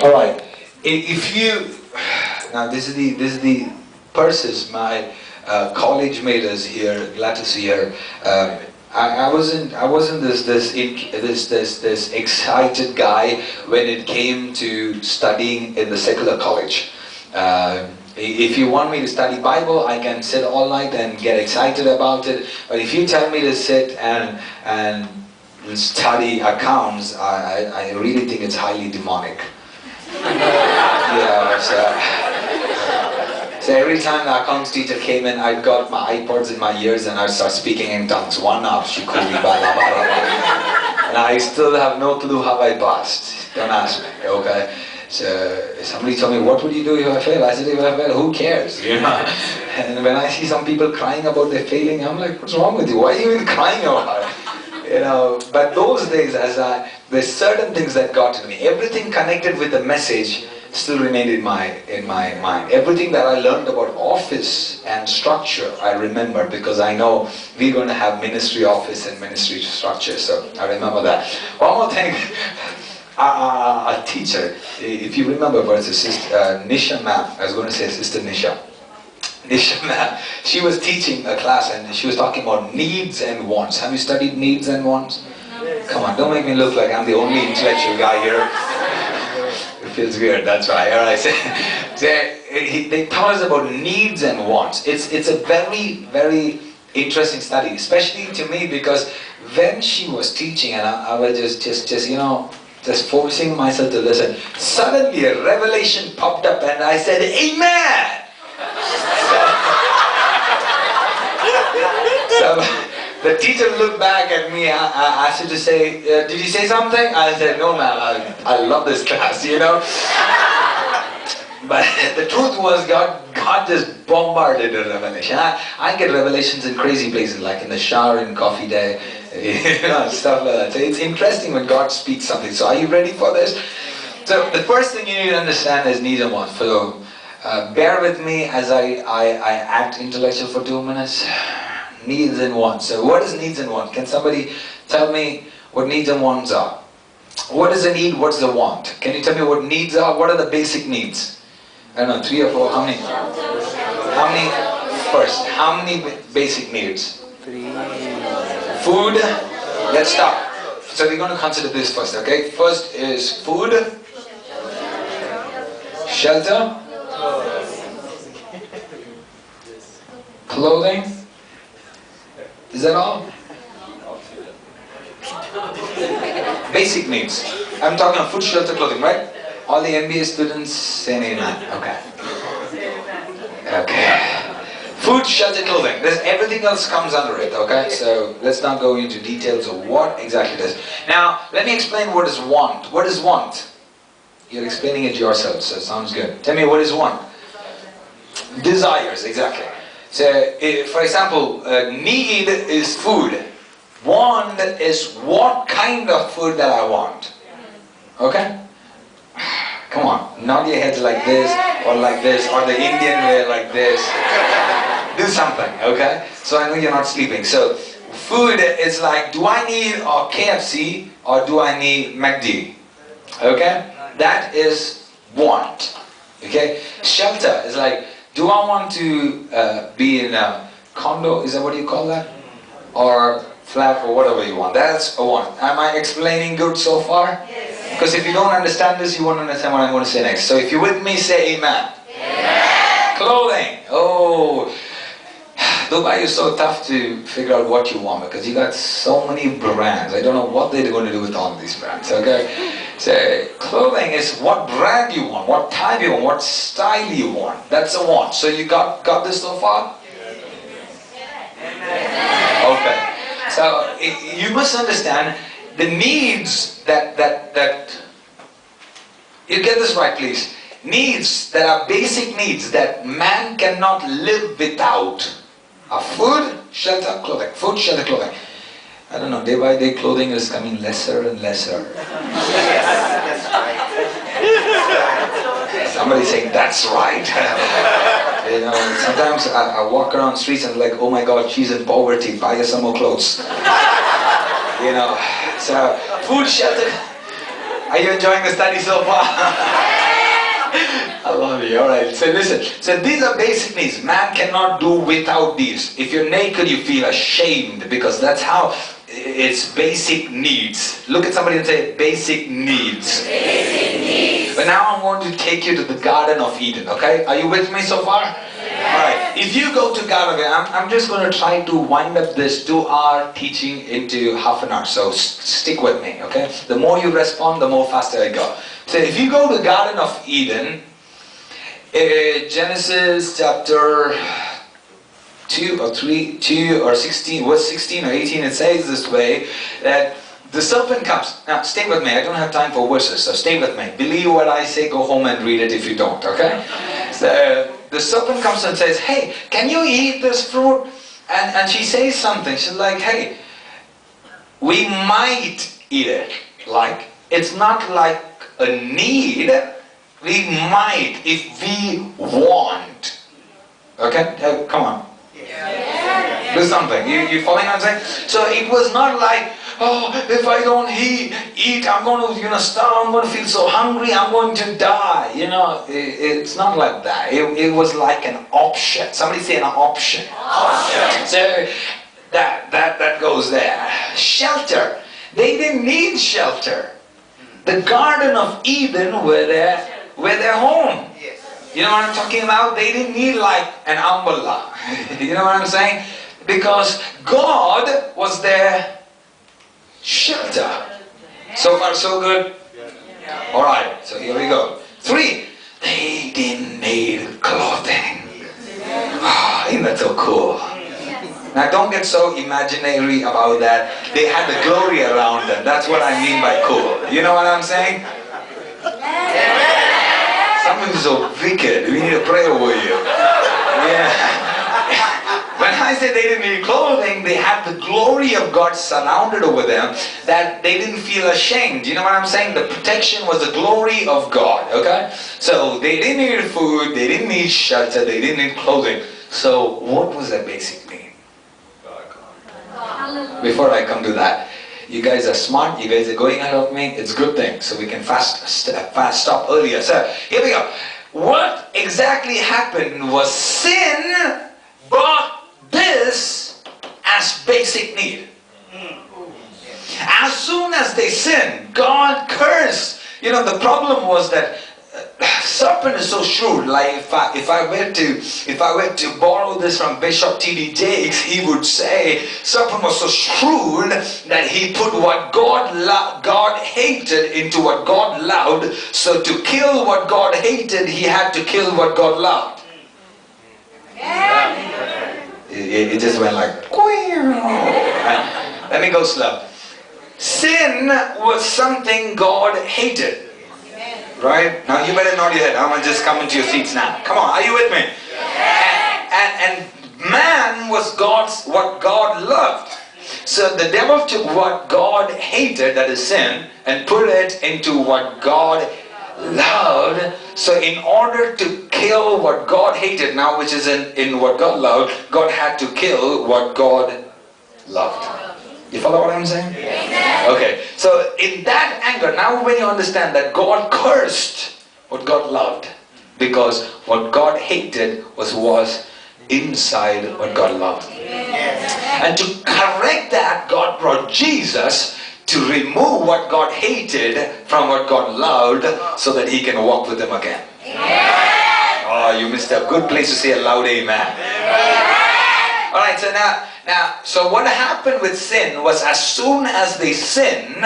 All right. If you now, this is the purses my college mate is here. Glad to see her. I wasn't this excited guy when it came to studying in the secular college. If you want me to study Bible, I can sit all night and get excited about it. But if you tell me to sit and study accounts, I really think it's highly demonic. Yeah, so every time the accounts teacher came in, I got my iPods in my ears and I'd start speaking in tongues. And I still have no clue how I passed. Don't ask me, okay? So somebody told me, what would you do if I fail? I said, if I fail, who cares? You know? And when I see some people crying about their failing, I'm like, what's wrong with you? Why are you even crying about it? You know, but those days, there's certain things that got to me. Everything connected with the message still remained in my mind. Everything that I learned about office and structure, I remember, because I know we're going to have ministry office and ministry structure. So I remember that. One more thing. A teacher, if you remember, Nisha ma'am, I was going to say Sister Nisha. Nisha ma'am, she was teaching a class and she was talking about needs and wants. Have you studied needs and wants? Yes. Come on, don't make me look like I'm the only intellectual guy here. It feels weird, that's right. All right. They taught us about needs and wants. It's a very, very interesting study, especially to me, because when she was teaching and I was just forcing myself to listen, suddenly a revelation popped up and I said, Amen! So the teacher looked back at me, I asked her to say, did you say something? I said, no ma'am, I love this class, you know. But the truth was God just bombarded the revelation. I get revelations in crazy places, like in the shower, in coffee day, you know, stuff like that. So it's interesting when God speaks something. So are you ready for this? So the first thing you need to understand is needs and wants. So bear with me as I act intellectual for 2 minutes. Needs and wants. So what is needs and wants? Can somebody tell me what needs and wants are? What is a need? What's the want? Can you tell me what needs are? What are the basic needs? I don't know, 3 or 4, how many? How many first? How many basic needs? 3. Food. Let's start. So we're going to consider this first, okay? First is food, shelter, clothing. Is that all? Basic needs. I'm talking about food, shelter, clothing, right? All the MBA students say amen. Okay. Okay. Food, shelter, clothing. Everything else comes under it, okay? So let's not go into details of what exactly it is. Now, let me explain what is want. What is want? You're explaining it yourself, so it sounds good. Tell me, what is want? Desires, exactly. So, for example, need is food. Want is what kind of food that I want. Okay? Come on, nod your heads like this, or the Indian way like this. Do something, okay? So I know you're not sleeping. So food is like, do I need a KFC or do I need McD? Okay? That is want. Okay? Shelter is like, do I want to be in a condo? Is that what you call that? Or flat or whatever you want. That's a want. Am I explaining good so far? Yes. Because if you don't understand this, you won't understand what I'm going to say next. So if you're with me, say amen. Amen. Clothing. Oh, Dubai is so tough to figure out what you want because you got so many brands. I don't know what they're going to do with all these brands. Okay. So clothing is what brand you want, what type you want, what style you want. That's a want. So you got this so far? Okay. So you must understand the needs that you get this right, please. Needs that are basic needs that man cannot live without are food, shelter, clothing. Food, shelter, clothing. I don't know, day by day clothing is coming lesser and lesser. Somebody's saying that's right. You know, sometimes I walk around streets and like, oh my God, she's in poverty, buy her some more clothes. You know, so food, shelter. Are you enjoying the study so far? I love you. Alright, so listen. So these are basic needs. Man cannot do without these. If you're naked, you feel ashamed because that's how it's basic needs. Look at somebody and say, basic needs. Basic needs. But now I'm going to take you to the Garden of Eden, okay? Are you with me so far? Alright, if you go to Garden of Eden, I'm just going to try to wind up this 2-hour teaching into half an hour. So stick with me, okay? The more you respond, the more faster I go. So if you go to Garden of Eden, Genesis chapter 2 or 16, verse 16 or 18, it says this way, that the serpent comes. Now stay with me, I don't have time for verses, so stay with me. Believe what I say, go home and read it if you don't, okay? So the serpent comes and says, hey, can you eat this fruit? And she says something, she's like, hey, we might eat it. Like, it's not like a need, we might if we want. Okay? Come on. Yeah. Do something. You following what I'm saying? So it was not like, oh, if I don't eat, I'm going to starve, I'm going to feel so hungry, I'm going to die. It's not like that. It was like an option. Somebody say an option. Option. So that goes there. Shelter. They didn't need shelter. The Garden of Eden were their home. You know what I'm talking about? They didn't need like an umbrella. You know what I'm saying? Because God was their shelter. So far so good? Alright, so here we go. 3, they didn't need clothing. Isn't that so cool? Now don't get so imaginary about that. They had the glory around them. That's what I mean by cool. You know what I'm saying? Some of you are so wicked. We need to pray over you. Yeah. When I say they didn't need clothing, they had the glory of God surrounded over them, that they didn't feel ashamed. You know what I'm saying? The protection was the glory of God. Okay? So they didn't need food, they didn't need shelter, they didn't need clothing. So what was their basic need? Before I come to that, you guys are smart, you guys are going ahead of me, it's a good thing, so we can fast stop earlier. So, here we go. What exactly happened was sin brought this as basic need. As soon as they sinned, God cursed. The problem was that serpent is so shrewd. Like if I were to borrow this from Bishop T.D. Jakes, he would say serpent was so shrewd that he put what God hated into what God loved. So to kill what God hated, he had to kill what God loved. It just went like, let me go slow. Sin was something God hated. Right? Now you better nod your head. I'm going to just come into your seats now. Come on, are you with me? And man was what God loved. So the devil took what God hated, that is sin, and put it into what God loved. So in order to kill what God hated, now which is in what God loved, God had to kill what God loved. You follow what I'm saying? Okay, so in that anger, now when you understand that God cursed what God loved, because what God hated was inside what God loved. And to correct that, God brought Jesus to remove what God hated from what God loved, so that he can walk with them again. Oh, you missed a good place to say a loud amen. Alright, so so what happened with sin was, as soon as they sinned,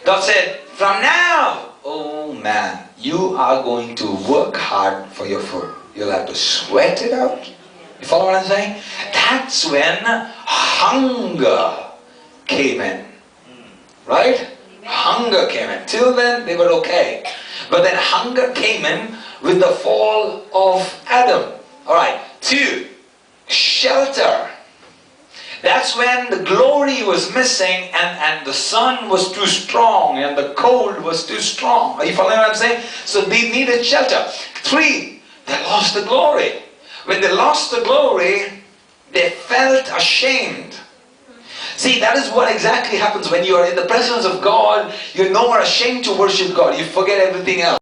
God said, from now, oh man, you are going to work hard for your food. You'll have to sweat it out. You follow what I'm saying? That's when hunger came in. Right? Hunger came in. Till then, they were okay. But then hunger came in with the fall of Adam. Alright, 2, shelter. That's when the glory was missing, and the sun was too strong and the cold was too strong. Are you following what I'm saying? So they needed shelter. 3, they lost the glory. When they lost the glory, they felt ashamed. See, that is what exactly happens when you are in the presence of God. You're no more ashamed to worship God. You forget everything else.